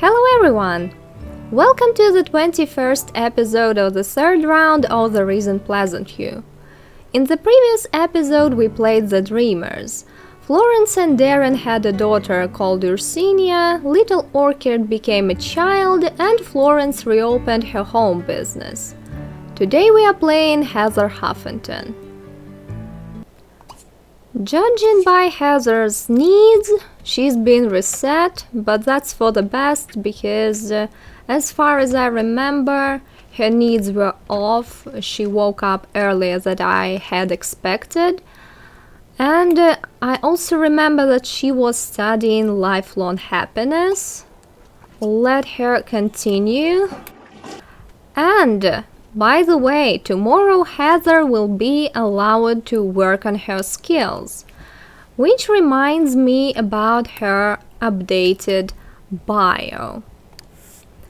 Hello everyone! Welcome to the 21st episode of the third round of the Reasoned Pleasantview. In the previous episode we played the Dreamers. Florence and Darren had a daughter called Ursinia, Little Orchid became a child, and Florence reopened her home business. Today we are playing Heather Huffington. Judging by Heather's needs, she's been reset, but that's for the best because, as far as I remember, her needs were off. She woke up earlier than I had expected. And I also remember that she was studying lifelong happiness. Let her continue. And by the way, tomorrow Heather will be allowed to work on her skills, which reminds me about her updated bio.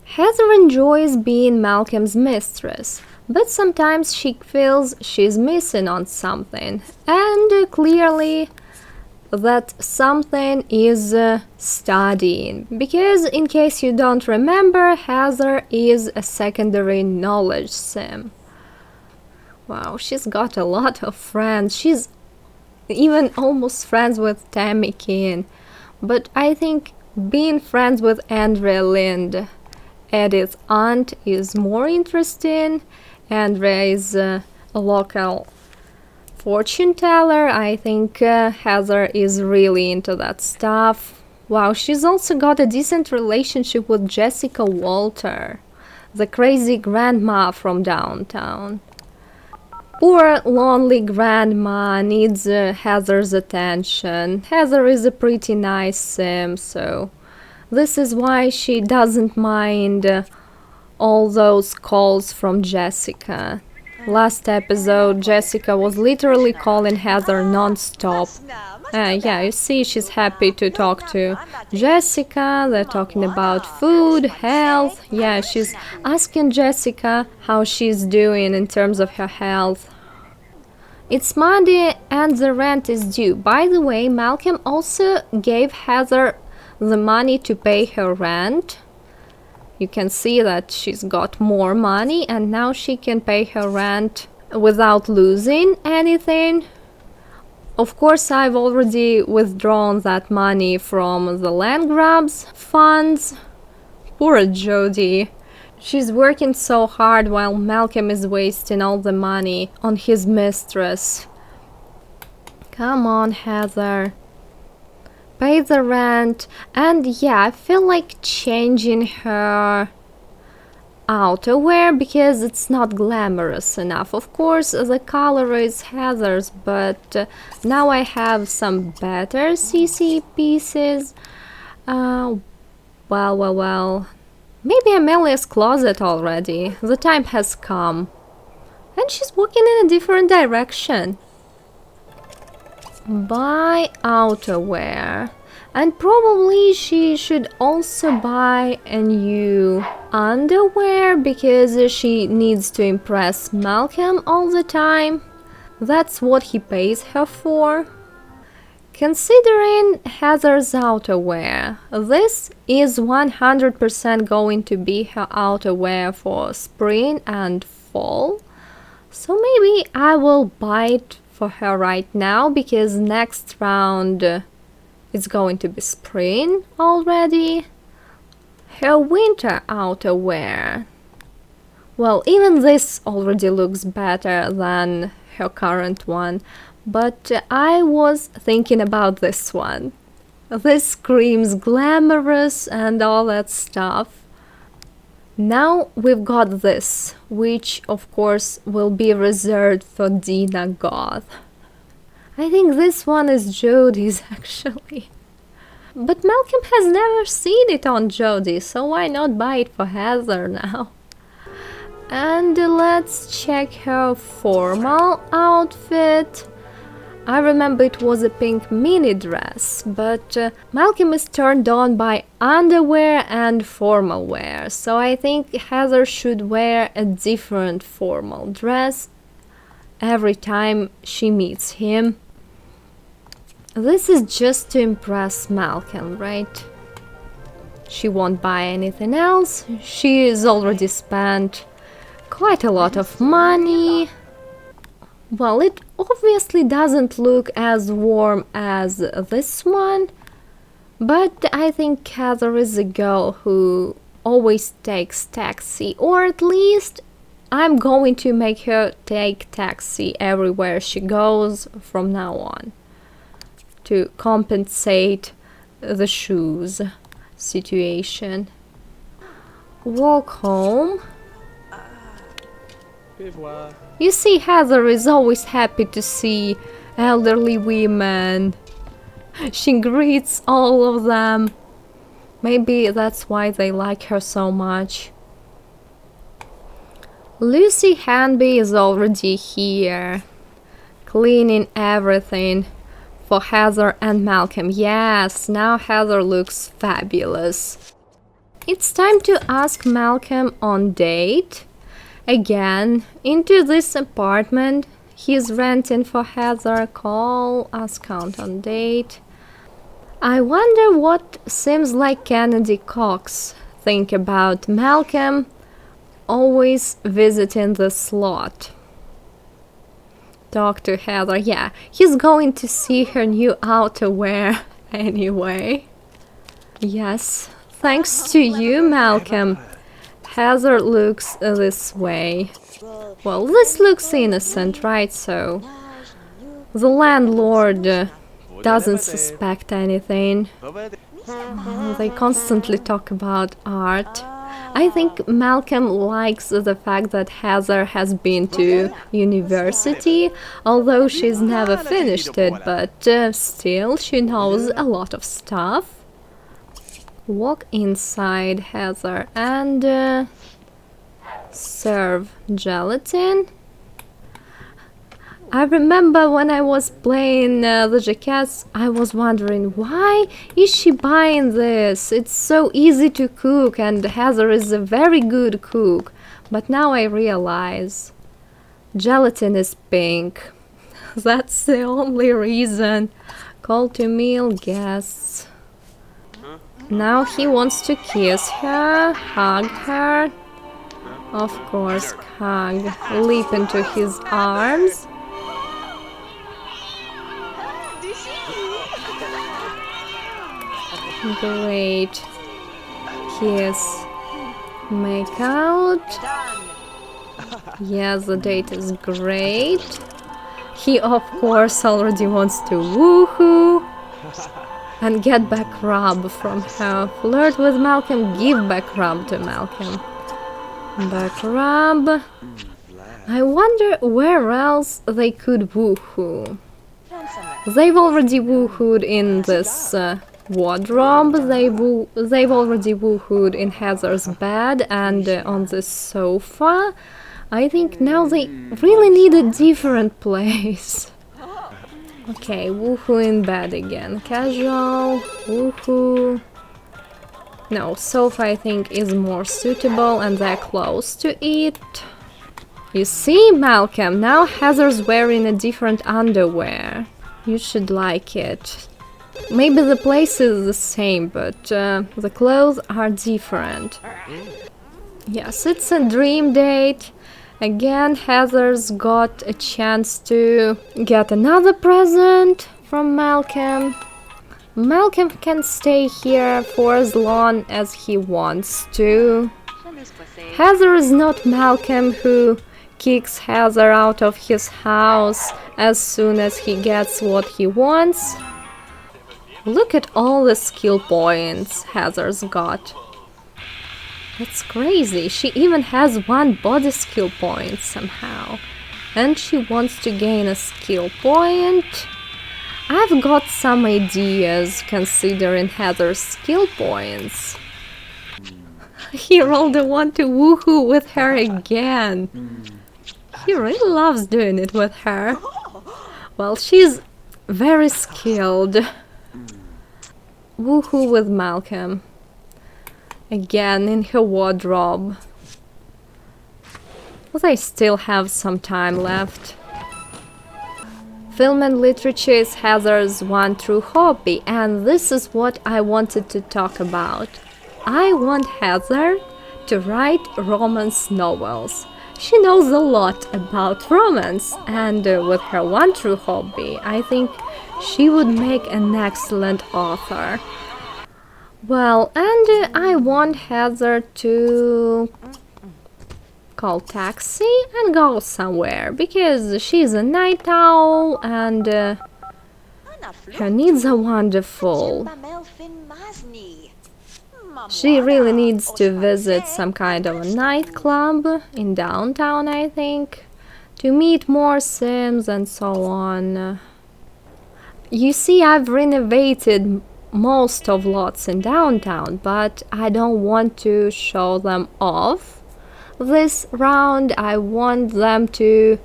Heather enjoys being Malcolm's mistress, but sometimes she feels she's missing on something, and clearly that something is studying, because in case you don't remember, Heather is a secondary knowledge sim. Wow, she's got a lot of friends. She's even almost friends with Tammy Keane. But I think being friends with Andrea Lind, Edith's aunt, is more interesting. Andrea is a local fortune teller. I think Heather is really into that stuff. Wow, she's also got a decent relationship with Jessica Walter, the crazy grandma from downtown. Poor lonely grandma needs Heather's attention. Heather is a pretty nice sim, so this is why she doesn't mind all those calls from Jessica. Last episode, Jessica was literally calling Heather non-stop. Yeah, you see, she's happy to talk to Jessica. They're talking about food, health. Yeah, she's asking Jessica how she's doing in terms of her health. It's Monday and the rent is due. By the way, Malcolm also gave Heather the money to pay her rent. You can see that she's got more money and now she can pay her rent without losing anything. Of course, I've already withdrawn that money from the land grabs funds. Poor Jody. She's working so hard while Malcolm is wasting all the money on his mistress. Come on, Heather. Pay the rent. And yeah, I feel like changing her outerwear because it's not glamorous enough. Of course, the color is Heather's, but now I have some better CC pieces. Well. Maybe Amelia's closet already. The time has come. And she's walking in a different direction. Buy outerwear. And probably she should also buy a new underwear because she needs to impress Malcolm all the time. That's what he pays her for. Considering Heather's outerwear, this is 100% going to be her outerwear for spring and fall. So maybe I will buy it for her right now because next round it's going to be spring already. Her winter outerwear. Well, even this already looks better than her current one. But I was thinking about this one. This screams glamorous and all that stuff. Now we've got this, which of course will be reserved for Dina Goth. I think this one is Jodie's actually. But Malcolm has never seen it on Jodie, so why not buy it for Heather now? And let's check her formal outfit. I remember it was a pink mini dress, but Malcolm is turned on by underwear and formal wear, so I think Heather should wear a different formal dress every time she meets him. This is just to impress Malcolm, right? She won't buy anything else. She's already spent quite a lot of money. Well, it obviously doesn't look as warm as this one, but I think Heather is a girl who always takes taxi, or at least I'm going to make her take taxi everywhere she goes from now on to compensate the shoes situation. Walk home. You see, Heather is always happy to see elderly women. She greets all of them. Maybe that's why they like her so much. Lucy Hanby is already here, cleaning everything for Heather and Malcolm. Yes, now Heather looks fabulous. It's time to ask Malcolm on date. Again, into this apartment he's renting for Heather. Call, ask out on date. I wonder what seems like Kennedy Cox think about Malcolm always visiting the slot. Talk to Heather. Yeah, he's going to see her new outerwear anyway. Yes, thanks to you, Malcolm. Heather looks this way. Well, this looks innocent, right? So the landlord doesn't suspect anything. They constantly talk about art. I think Malcolm likes the fact that Heather has been to university, although she's never finished it, but still she knows a lot of stuff. Walk inside, Heather, and serve gelatin. I remember when I was playing the jackets, I was wondering, why is she buying this? It's so easy to cook, and Heather is a very good cook. But now I realize gelatin is pink. That's the only reason. Call to meal guests. Now he wants to kiss her, hug her. Of course, hug. Leap into his arms. Great. Kiss. Make out. Yes, the date is great. He, of course, already wants to woohoo. And get back rub from her. Flirt with Malcolm, give back rub to Malcolm. Back rub. I wonder where else they could woohoo. They've already woohooed in this wardrobe. They've already woohooed in Heather's bed and on the sofa. I think now they really need a different place. Okay, woohoo in bed again. Casual, woohoo. No, sofa I think is more suitable and they're close to it. You see, Malcolm, now Heather's wearing a different underwear. You should like it. Maybe the place is the same, but the clothes are different. Yes, it's a dream date. Again, Heather's got a chance to get another present from Malcolm. Malcolm can stay here for as long as he wants to. Heather is not Malcolm who kicks Heather out of his house as soon as he gets what he wants. Look at all the skill points Heather's got. That's crazy. She even has one body skill point somehow. And she wants to gain a skill point. I've got some ideas considering Heather's skill points. He rolled a one to woohoo with her again. He really loves doing it with her. Well, she's very skilled. Woohoo with Malcolm. Again in her wardrobe. They still have some time left. Film and literature is Heather's one true hobby, and this is what I wanted to talk about. I want Heather to write romance novels. She knows a lot about romance, and with her one true hobby, I think she would make an excellent author. Well, and I want Heather to call taxi and go somewhere because she's a night owl and her needs are wonderful. She really needs to visit some kind of a nightclub in downtown, I think, to meet more Sims and so on. You see, I've renovated most of lots in downtown, but I don't want to show them off this round. I want them to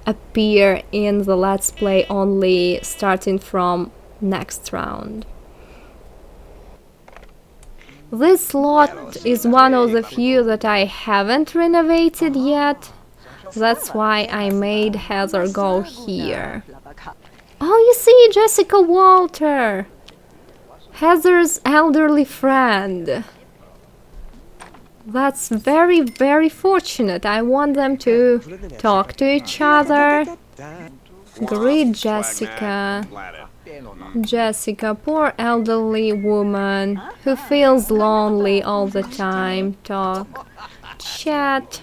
appear in the Let's Play only starting from next round. This lot is one of the few that I haven't renovated yet. That's why I made Heather go here. Oh, you see, Jessica Walter! Heather's elderly friend. That's very, very fortunate. I want them to talk to each other. Greet Jessica. Jessica, poor elderly woman who feels lonely all the time. Talk, chat.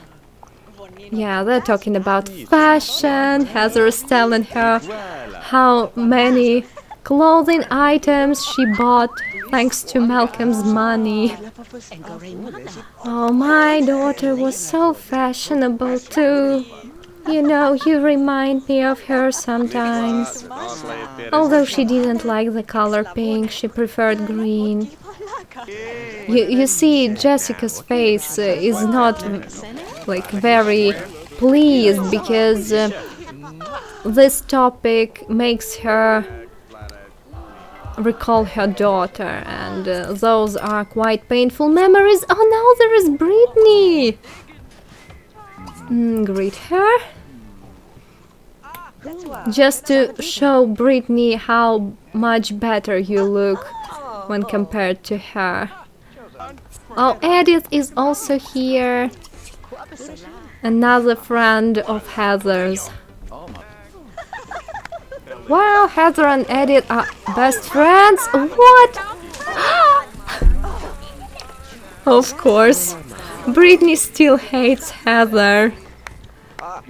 Yeah, they're talking about fashion. Heather is telling her how many clothing items she bought thanks to Malcolm's money. Oh, my daughter was so fashionable too. You know, you remind me of her sometimes. Although she didn't like the color pink, she preferred green. You see, Jessica's face is not like very pleased because this topic makes her recall her daughter, and those are quite painful memories. Oh, now there is Brittany. Greet her. Just to show Brittany how much better you look when compared to her. Oh, Edith is also here. Another friend of Heather's. Wow, Heather and Edith are best friends? What? Of course, Brittany still hates Heather.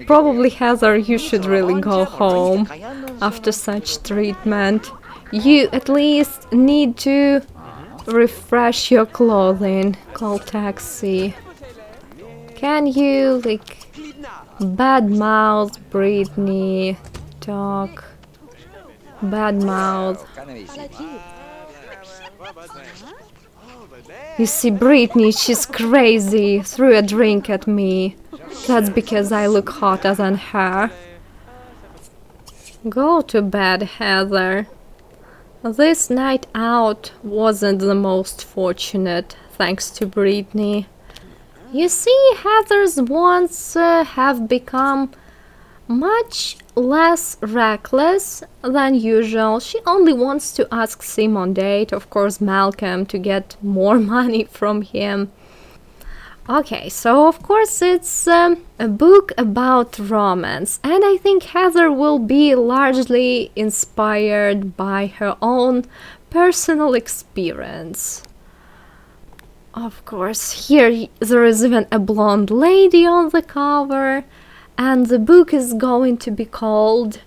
Probably, Heather, you should really go home after such treatment. You at least need to refresh your clothing. Call taxi. Can you, like, badmouth Brittany? Talk. Badmouth. You see, Brittany, she's crazy. Threw a drink at me. That's because I look hotter than her. Go to bed, Heather. This night out wasn't the most fortunate, thanks to Brittany. You see, Heather's wants have become much less reckless than usual. She only wants to ask Sim on date, of course Malcolm, to get more money from him. Okay, so of course it's a book about romance, and I think Heather will be largely inspired by her own personal experience. Of course, here there is even a blonde lady on the cover, and the book is going to be called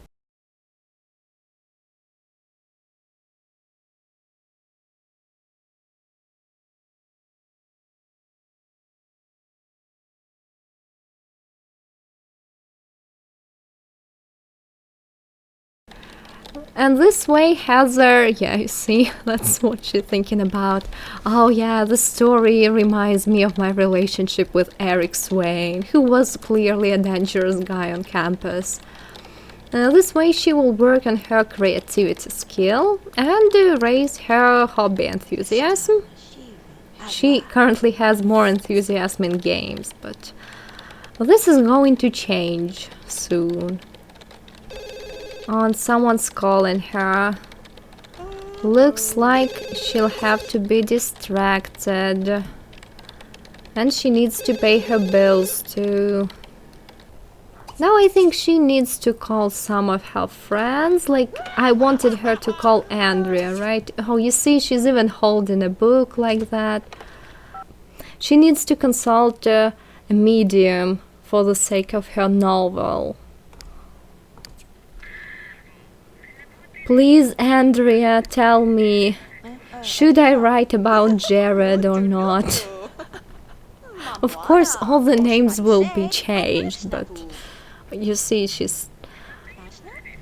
And this way Heather, yeah, you see, that's what she's thinking about. Oh yeah, the story reminds me of my relationship with Eric Swain, who was clearly a dangerous guy on campus. This way she will work on her creativity skill and raise her hobby enthusiasm. She currently has more enthusiasm in games, but this is going to change soon. Oh, and someone's calling her. Looks like she'll have to be distracted. And she needs to pay her bills too. Now I think she needs to call some of her friends. Like, I wanted her to call Andrea, right? Oh, you see, she's even holding a book like that. She needs to consult a medium for the sake of her novel. Please, Andrea, tell me, should I write about Jared or not? Of course, all the names will be changed, but you see, she's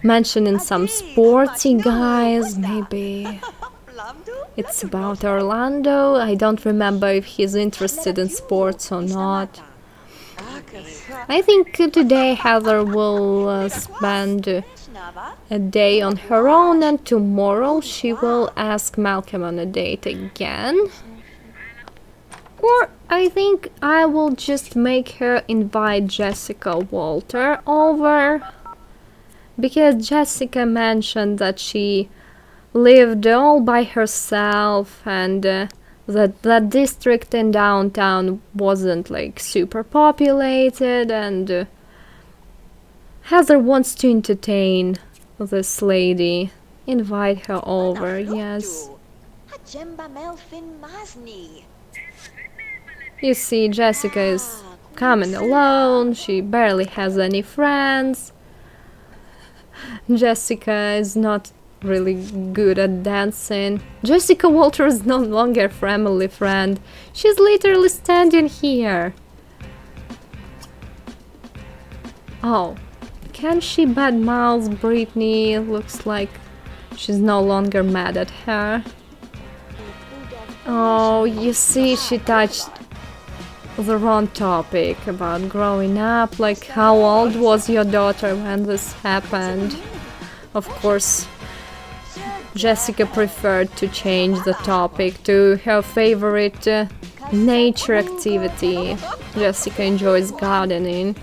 mentioning some sporty guys, maybe it's about Orlando. I don't remember if he's interested in sports or not. I think today Heather will spend a day on her own, and tomorrow she will ask Malcolm on a date again. Or I think I will just make her invite Jessica Walter over, because Jessica mentioned that she lived all by herself and that district in downtown wasn't like super populated, and Heather wants to entertain this lady. Invite her over, yes. You see, Jessica is coming alone, she barely has any friends. Jessica is not really good at dancing. Jessica Walter is no longer a family friend. She's literally standing here. Oh, can she badmouth Brittany? Looks like she's no longer mad at her. Oh, you see, she touched the wrong topic about growing up. Like, how old was your daughter when this happened? Of course, Jessica preferred to change the topic to her favorite nature activity. Jessica enjoys gardening.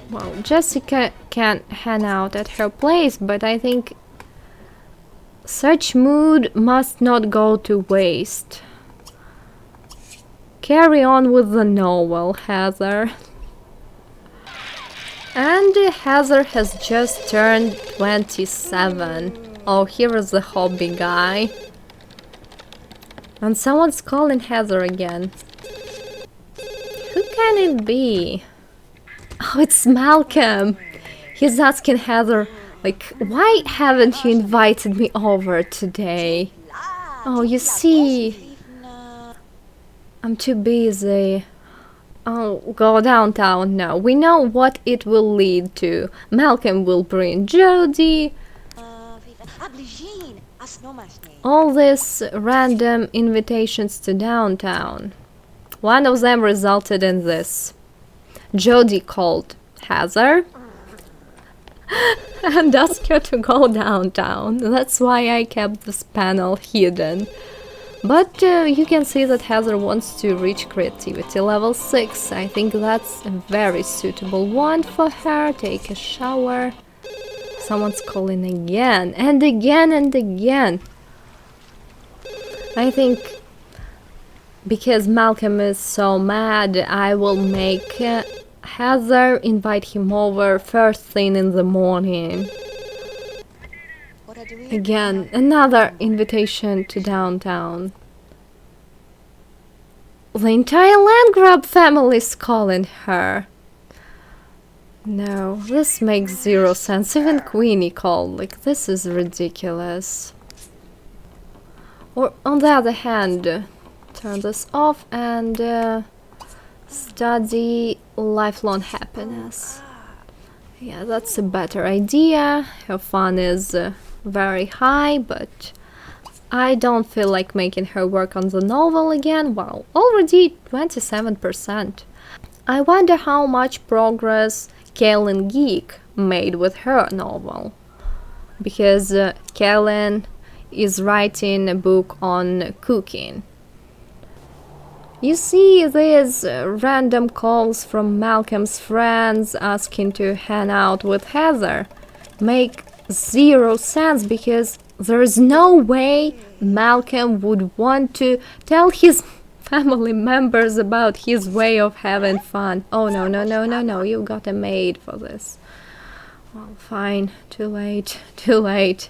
Well, Jessica can hang out at her place, but I think such mood must not go to waste. Carry on with the novel, Heather. And Heather has just turned 27. Oh, here is the hobby guy. And someone's calling Heather again. Who can it be? Oh, it's Malcolm. He's asking Heather, like, why haven't you invited me over today? Oh, you see, I'm too busy. Oh, go downtown now. We know what it will lead to. Malcolm will bring Jody. All these random invitations to downtown. One of them resulted in this. Jody called Heather and asked her to go downtown. That's why I kept this panel hidden. But you can see that Heather wants to reach creativity level 6. I think that's a very suitable one for her. Take a shower. Someone's calling again and again and again. I think because Malcolm is so mad, I will make Heather invite him over first thing in the morning. Again, another invitation to downtown. The entire Landgrab family is calling her. No, this makes zero sense. Even Queenie called. Like, this is ridiculous. Or, on the other hand, turn this off and study lifelong happiness. Yeah, that's a better idea. Her fun is very high, but I don't feel like making her work on the novel again. Wow, already 27%. I wonder how much progress Kaylin Geek made with her novel. Because Kaylin is writing a book on cooking. You see these random calls from Malcolm's friends asking to hang out with Heather make zero sense, because There's no way Malcolm would want to tell his family members about his way of having fun. Oh no, no, no, no, no, you got a maid for this. Well, fine, too late, too late.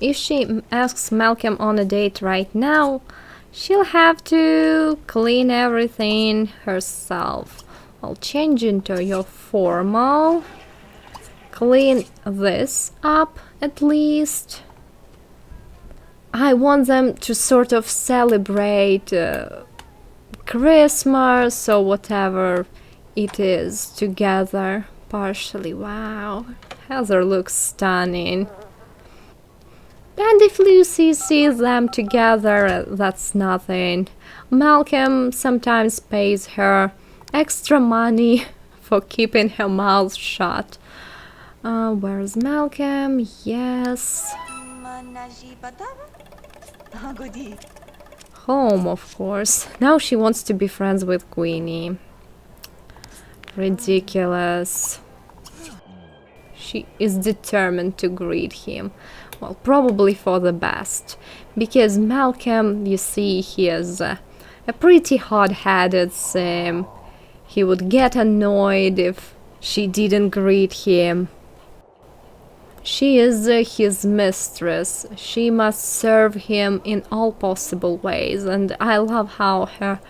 If she asks Malcolm on a date right now, she'll have to clean everything herself. I'll change into your formal. Clean this up at least. I want them to sort of celebrate Christmas or whatever it is together, partially. Wow, Heather looks stunning. And if Lucy sees them together, that's nothing. Malcolm sometimes pays her extra money for keeping her mouth shut. Where's Malcolm? Yes. Home, of course. Now she wants to be friends with Queenie. Ridiculous. She is determined to greet him. Well, probably for the best. Because Malcolm, you see, he is a pretty hot-headed sim. He would get annoyed if she didn't greet him. She is his mistress. She must serve him in all possible ways. And I love how her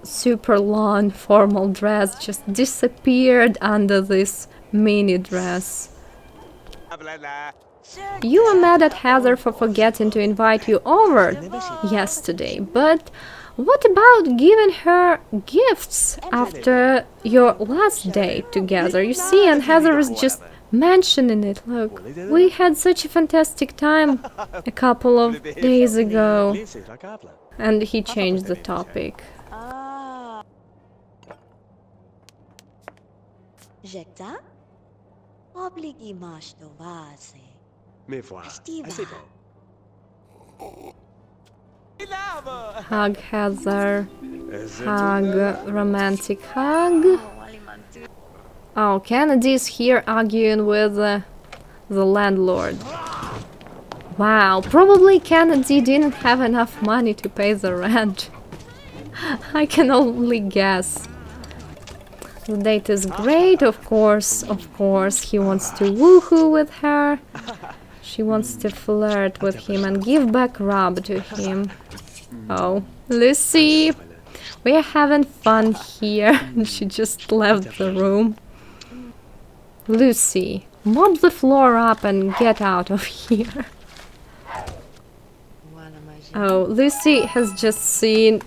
super long formal dress just disappeared under this mini dress. You were mad at Heather for forgetting to invite you over yesterday, but what about giving her gifts after your last date together? You see, and Heather is just mentioning it. Look, we had such a fantastic time a couple of days ago. And he changed the topic. Hug Heather. Hug. Romantic hug. Oh, Kennedy's here arguing with the landlord. Wow, probably Kennedy didn't have enough money to pay the rent. I can only guess. The date is great, of course, he wants to woohoo with her. She wants to flirt with him and give back rub to him. Oh, Lucy, we are having fun here. She just left the room. Lucy, mop the floor up and get out of here. Oh, Lucy has just seen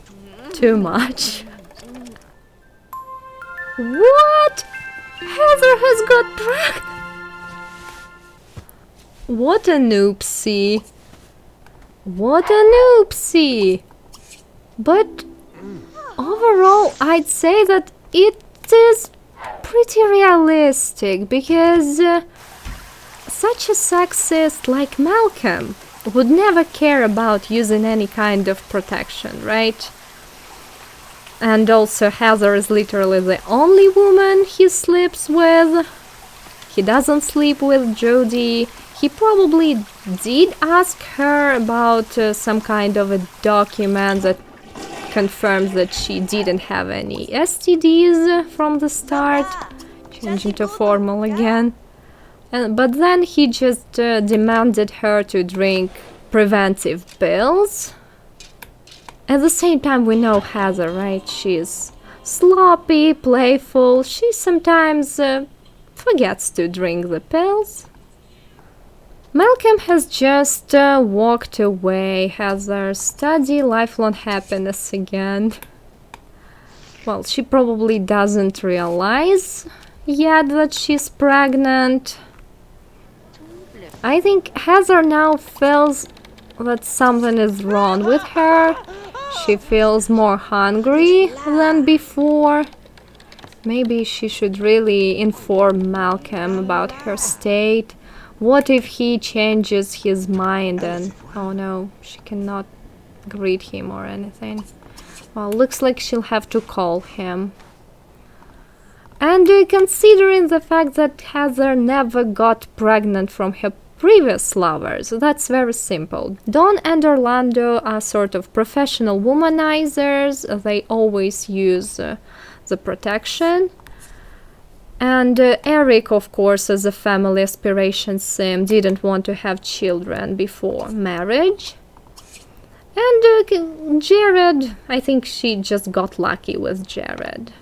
too much. What? Heather has got pregnant? What a noopsie. What a noopsie. But overall, I'd say that it is pretty realistic, because such a sexist like Malcolm would never care about using any kind of protection, right? And also Heather is literally the only woman he sleeps with. He doesn't sleep with Jodie. He probably did ask her about some kind of a document that confirms that she didn't have any STDs from the start. Changing to formal again. But then he just demanded her to drink preventive pills. At the same time, we know Heather, right? She's sloppy, playful. She sometimes forgets to drink the pills. Malcolm has just walked away. Heather study lifelong happiness again. Well, she probably doesn't realize yet that she's pregnant. I think Heather now feels that something is wrong with her. She feels more hungry than before. Maybe she should really inform Malcolm about her state. What if he changes his mind and... oh no, she cannot greet him or anything. Well, looks like she'll have to call him. And considering the fact that Heather never got pregnant from her previous lovers. That's very simple. Dawn and Orlando are sort of professional womanizers. They always use the protection. And Eric, of course, as a family aspiration sim, didn't want to have children before marriage. And Jared, I think she just got lucky with Jared.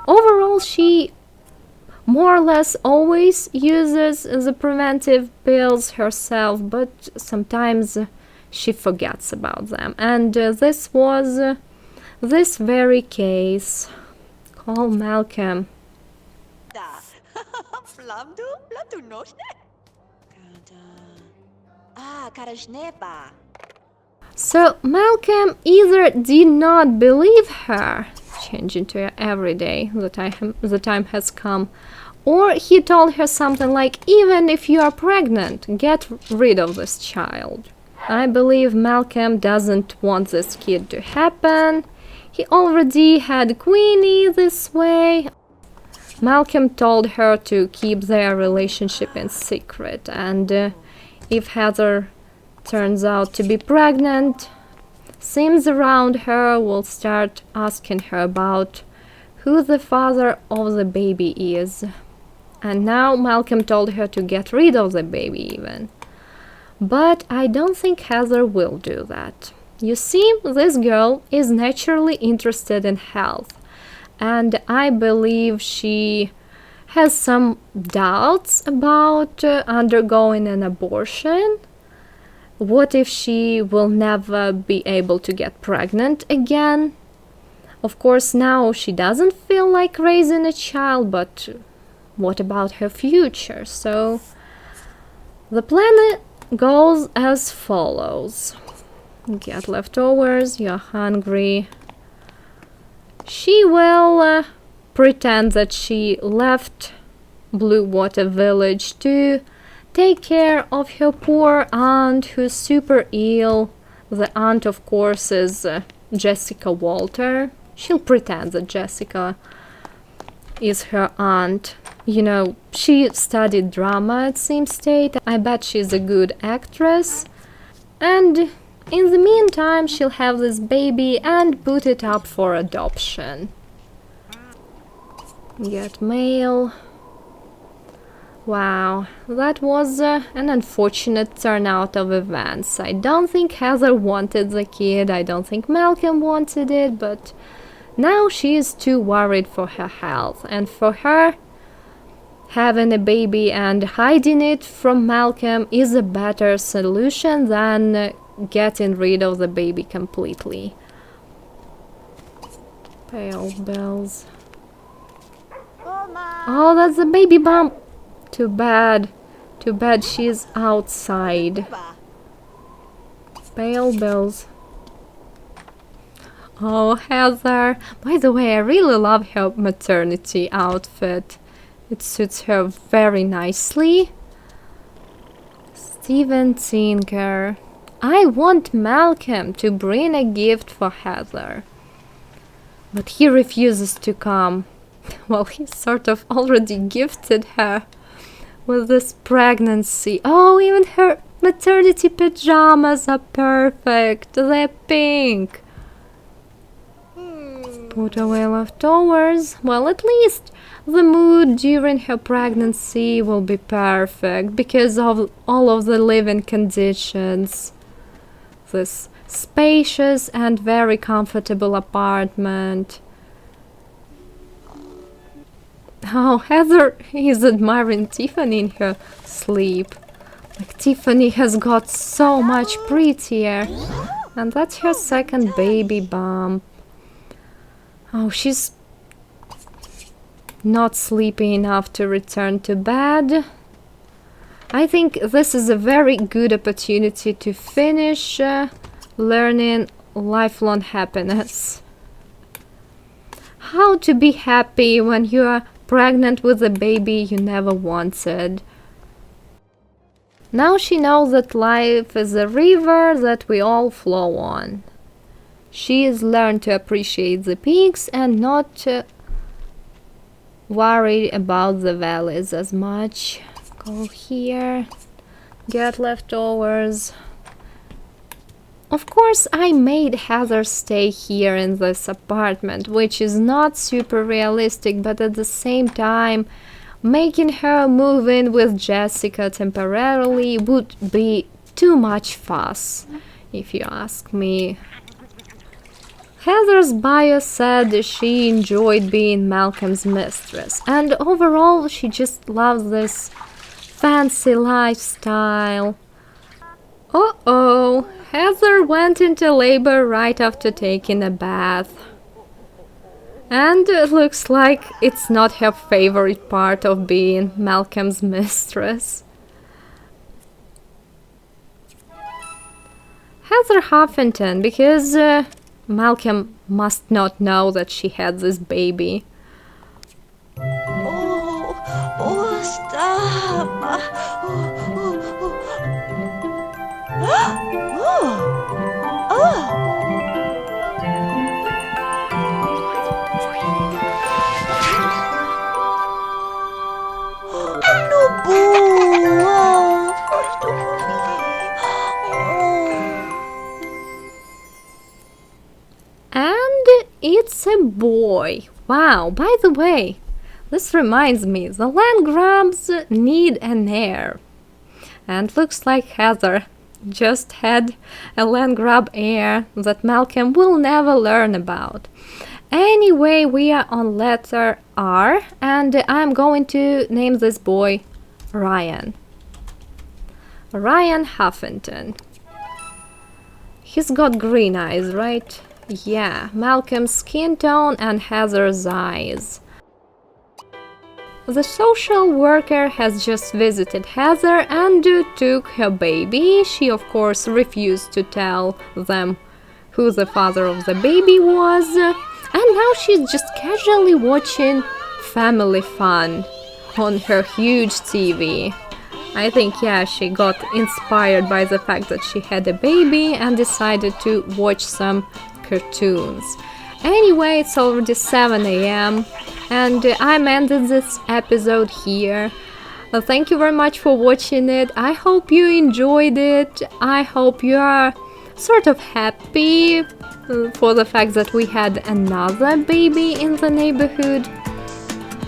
Overall, she more or less always uses the preventive pills herself, but sometimes she forgets about them. And this was this very case. Call Malcolm. So Malcolm either did not believe her, changing to every day, the time has come, or he told her something like, even if you are pregnant, get rid of this child. I believe Malcolm doesn't want this kid to happen. He already had Queenie this way. Malcolm told her to keep their relationship in secret, and if Heather turns out to be pregnant, Sims around her will start asking her about who the father of the baby is. And now Malcolm told her to get rid of the baby even. But I don't think Heather will do that. You see, this girl is naturally interested in health, and I believe she has some doubts about undergoing an abortion. What if she will never be able to get pregnant again? Of course, now she doesn't feel like raising a child, but what about her future? So the plan goes as follows. Get leftovers, you're hungry. She will pretend that she left Bluewater Village to take care of her poor aunt who's super ill. The aunt, of course, is Jessica Walter. She'll pretend that Jessica is her aunt. You know, she studied drama at Sim State. I bet she's a good actress. And in the meantime, she'll have this baby and put it up for adoption. Get mail. Wow, that was an unfortunate turnout of events. I don't think Heather wanted the kid, I don't think Malcolm wanted it, but now she is too worried for her health. And for her, having a baby and hiding it from Malcolm is a better solution than getting rid of the baby completely. Pale bells. Oh, that's the baby bump! Too bad. Too bad she's outside. Pale bells. Oh, Heather. By the way, I really love her maternity outfit. It suits her very nicely. Steven Tinker. I want Malcolm to bring a gift for Heather. But he refuses to come. Well, he sort of already gifted her with this pregnancy. Oh, even her maternity pajamas are perfect. They're pink. Put away leftovers. Well, at least the mood during her pregnancy will be perfect because of all of the living conditions. This spacious and very comfortable apartment. Oh, Heather is admiring Tiffany in her sleep. Like, Tiffany has got so much prettier. And that's her second baby bump. Oh, she's not sleepy enough to return to bed. I think this is a very good opportunity to finish learning lifelong happiness. How to be happy when you are pregnant with a baby you never wanted. Now she knows that life is a river that we all flow on. She has learned to appreciate the peaks and not worry about the valleys as much. Go here. get leftovers. Of course, I made Heather stay here in this apartment, which is not super realistic, but at the same time, making her move in with Jessica temporarily would be too much fuss, if you ask me. Heather's bio said she enjoyed being Malcolm's mistress, and overall she just loves this fancy lifestyle. Uh-oh, Heather went into labor right after taking a bath. And it looks like it's not her favorite part of being Malcolm's mistress. Heather Huffington, because Malcolm must not know that she had this baby. Oh, stop! Hello, Boo! And it's a boy. Wow, by the way, this reminds me, the land grabs need an heir. And looks like Heather just had a land grab heir that Malcolm will never learn about. Anyway, we are on letter R, and I'm going to name this boy Ryan. Ryan Huffington. He's got green eyes, right? Yeah, Malcolm's skin tone and Heather's eyes. The social worker has just visited Heather and took her baby. She of course refused to tell them who the father of the baby was. And now she's just casually watching Family Fun on her huge TV. I think, yeah, she got inspired by the fact that she had a baby and decided to watch some cartoons. Anyway, it's already 7 a.m. and I'm ending this episode here. Thank you very much for watching it. I hope you enjoyed it. I hope you are sort of happy for the fact that we had another baby in the neighborhood.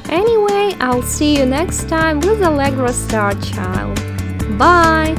Anyway, I'll see you next time with Allegra Star Child. Bye!